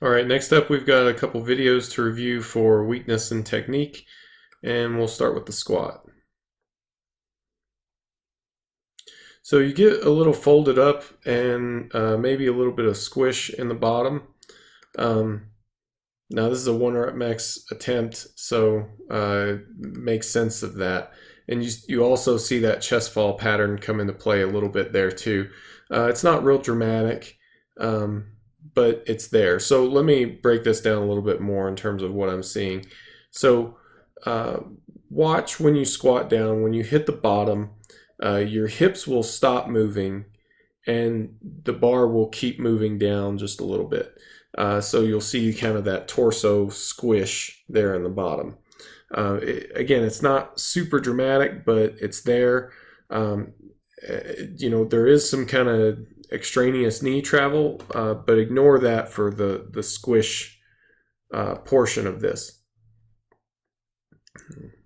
All right, next up we've got a couple videos to review for weakness and technique, and we'll start with the squat. So you get a little folded up and maybe a little bit of squish in the bottom. Now this is a 1 rep max attempt, so makes sense of that. And you also see that chest fall pattern come into play a little bit there too. It's not real dramatic, but it's there. So let me break this down a little bit more in terms of what I'm seeing. So watch when you squat down, when you hit the bottom, your hips will stop moving and the bar will keep moving down just a little bit. So you'll see kind of that torso squish there in the bottom. Again, it's not super dramatic, but it's there. There is some kind of extraneous knee travel, but ignore that for the squish portion of this.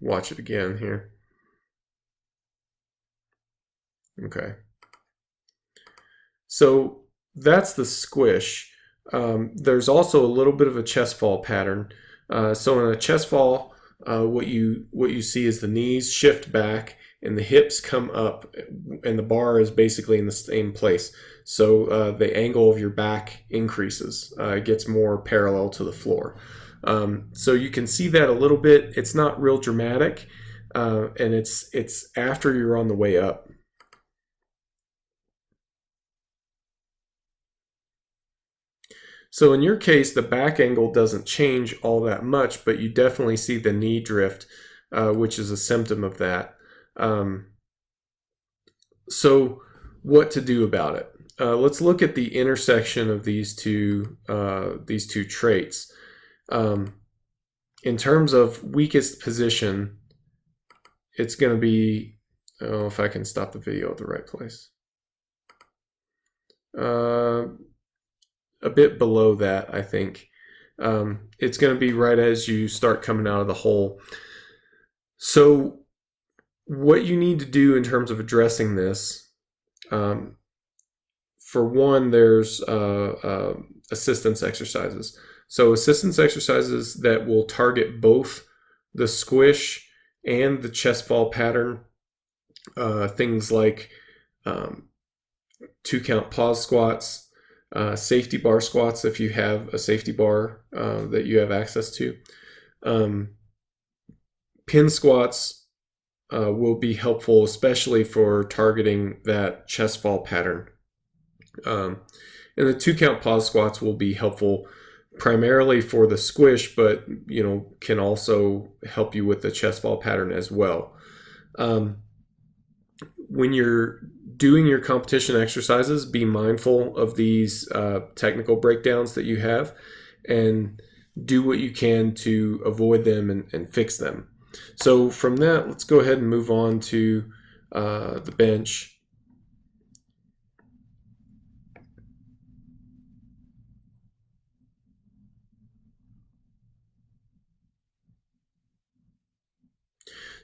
Watch it again here. Okay. So that's the squish. There's also a little bit of a chest fall pattern. So in a chest fall, what you see is the knees shift back and the hips come up, and the bar is basically in the same place. So the angle of your back increases. It gets more parallel to the floor. So you can see that a little bit. It's not real dramatic, and it's after you're on the way up. So in your case, the back angle doesn't change all that much, but you definitely see the knee drift, which is a symptom of that. So what to do about it? Let's look at the intersection of these two traits. In terms of weakest position, it's going to be, oh, if I can stop the video at the right place. A bit below that, I think. It's going to be right as you start coming out of the hole. So what you need to do in terms of addressing this, for one, there's assistance exercises. So assistance exercises that will target both the squish and the chest fall pattern. Things like 2-count pause squats, safety bar squats if you have a safety bar that you have access to. Pin squats will be helpful, especially for targeting that chest fall pattern. And the 2-count pause squats will be helpful primarily for the squish, but can also help you with the chest fall pattern as well. When you're doing your competition exercises, be mindful of these technical breakdowns that you have and do what you can to avoid them and fix them. So from that, let's go ahead and move on to the bench.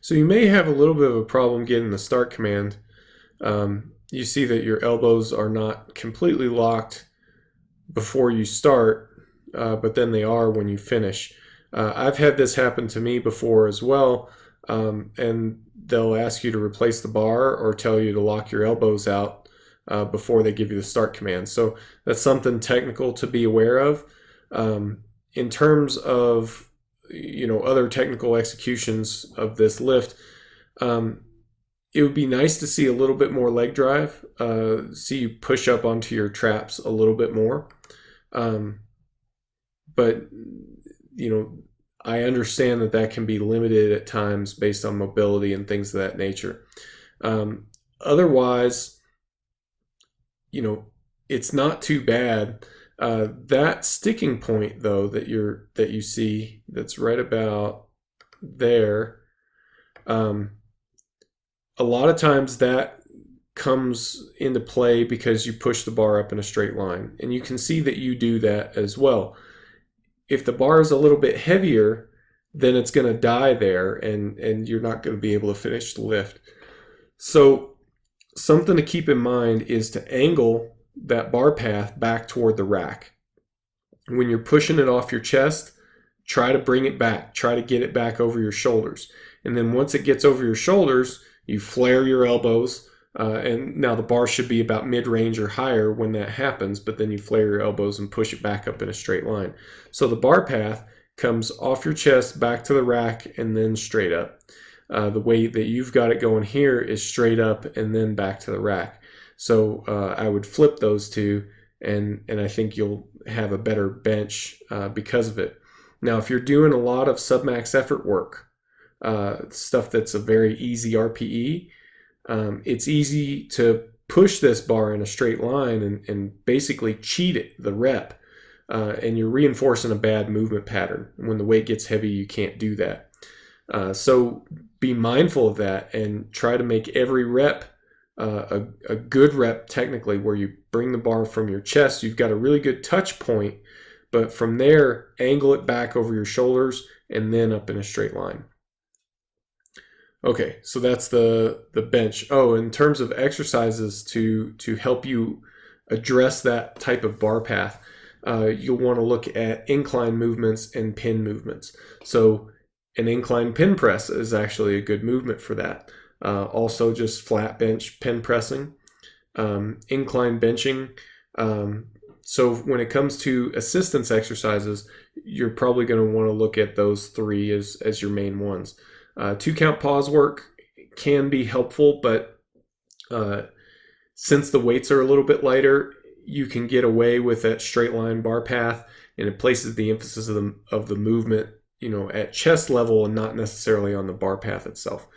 So you may have a little bit of a problem getting the start command. You see that your elbows are not completely locked before you start, but then they are when you finish. I've had this happen to me before as well, and they'll ask you to replace the bar or tell you to lock your elbows out before they give you the start command. So that's something technical to be aware of. In terms of other technical executions of this lift, it would be nice to see a little bit more leg drive, see you push up onto your traps a little bit more. But I understand that can be limited at times based on mobility and things of that nature. Otherwise, it's not too bad. That sticking point though that you see, that's right about there, a lot of times that comes into play because you push the bar up in a straight line, and you can see that you do that as well. If the bar is a little bit heavier, then it's going to die there, and you're not going to be able to finish the lift. So something to keep in mind is to angle that bar path back toward the rack. When you're pushing it off your chest, try to bring it back. Try to get it back over your shoulders. And then once it gets over your shoulders, you flare your elbows. And now the bar should be about mid-range or higher when that happens, but then you flare your elbows and push it back up in a straight line. So the bar path comes off your chest, back to the rack, and then straight up. The way that you've got it going here is straight up and then back to the rack. So I would flip those two, and I think you'll have a better bench because of it. Now, if you're doing a lot of submax effort work, stuff that's a very easy RPE, it's easy to push this bar in a straight line and basically cheat it, the rep, and you're reinforcing a bad movement pattern. When the weight gets heavy, you can't do that. So be mindful of that and try to make every rep a good rep technically, where you bring the bar from your chest. You've got a really good touch point, but from there, angle it back over your shoulders and then up in a straight line. Okay, so that's the bench. Oh, in terms of exercises to help you address that type of bar path, you'll want to look at incline movements and pin movements. So an incline pin press is actually a good movement for that. Also just flat bench pin pressing, incline benching. So when it comes to assistance exercises, you're probably going to want to look at those three as your main ones. 2-count pause work can be helpful, but since the weights are a little bit lighter, you can get away with that straight line bar path, and it places the emphasis of the movement, at chest level and not necessarily on the bar path itself.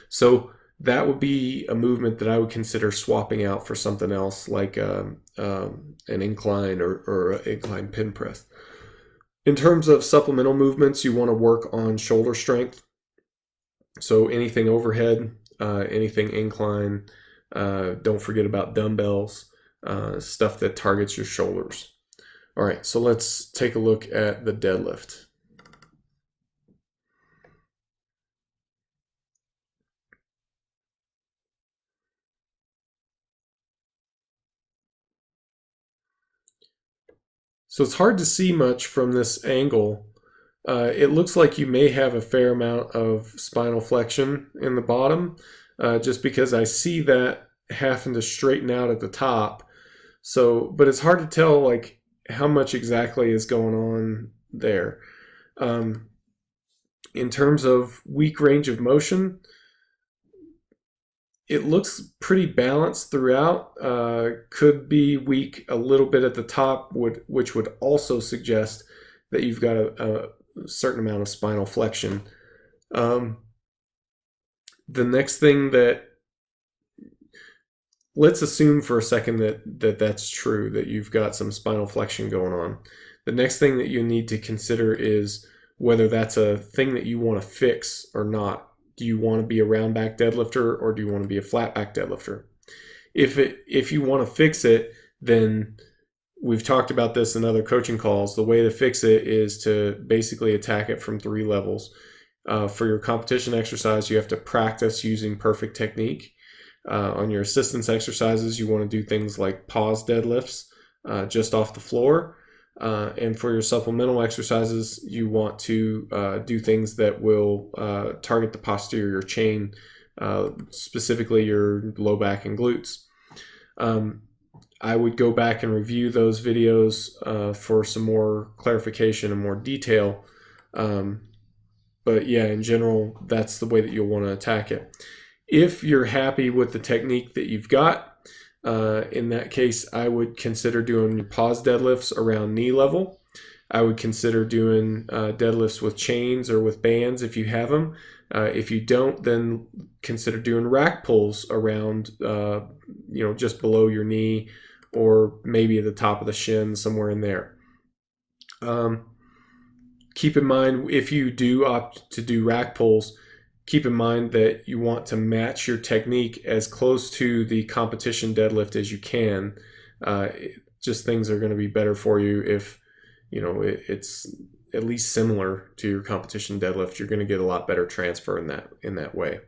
So that would be a movement that I would consider swapping out for something else, like an incline or an incline pin press. In terms of supplemental movements, you want to work on shoulder strength. So anything overhead, anything incline, don't forget about dumbbells, stuff that targets your shoulders. All right, so let's take a look at the deadlift. So it's hard to see much from this angle. It looks like you may have a fair amount of spinal flexion in the bottom, just because I see that having to straighten out at the top. So, but it's hard to tell like how much exactly is going on there. In terms of weak range of motion, it looks pretty balanced throughout. Could be weak a little bit at the top, which would also suggest that you've got a certain amount of spinal flexion. The next thing let's assume for a second that's true, that you've got some spinal flexion going on. The next thing that you need to consider is whether that's a thing that you want to fix or not. Do you want to be a round back deadlifter, or do you want to be a flat back deadlifter? If you want to fix it, then we've talked about this in other coaching calls. The way to fix it is to basically attack it from 3 levels. For your competition exercise, you have to practice using perfect technique. On your assistance exercises, you want to do things like pause deadlifts just off the floor. And for your supplemental exercises, you want to do things that will target the posterior chain, specifically your low back and glutes. I would go back and review those videos for some more clarification and more detail. But yeah, in general, that's the way that you'll want to attack it. If you're happy with the technique that you've got, in that case, I would consider doing pause deadlifts around knee level. I would consider doing deadlifts with chains or with bands if you have them. If you don't, then consider doing rack pulls around, just below your knee, or maybe at the top of the shin, somewhere in there. Keep in mind, if you do opt to do rack pulls, keep in mind that you want to match your technique as close to the competition deadlift as you can. Just things are going to be better for you if it's at least similar to your competition deadlift. You're going to get a lot better transfer in that way.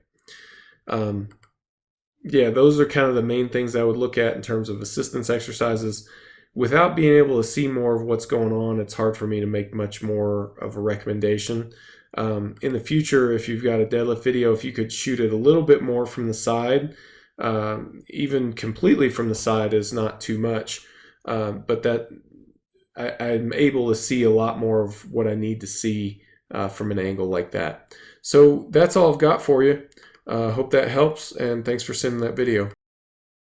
Yeah, those are kind of the main things I would look at in terms of assistance exercises. without being able to see more of what's going on, it's hard for me to make much more of a recommendation. In the future, if you've got a deadlift video, if you could shoot it a little bit more from the side, even completely from the side is not too much, but that I'm able to see a lot more of what I need to see from an angle like that. So that's all I've got for you. Hope that helps, and thanks for sending that video.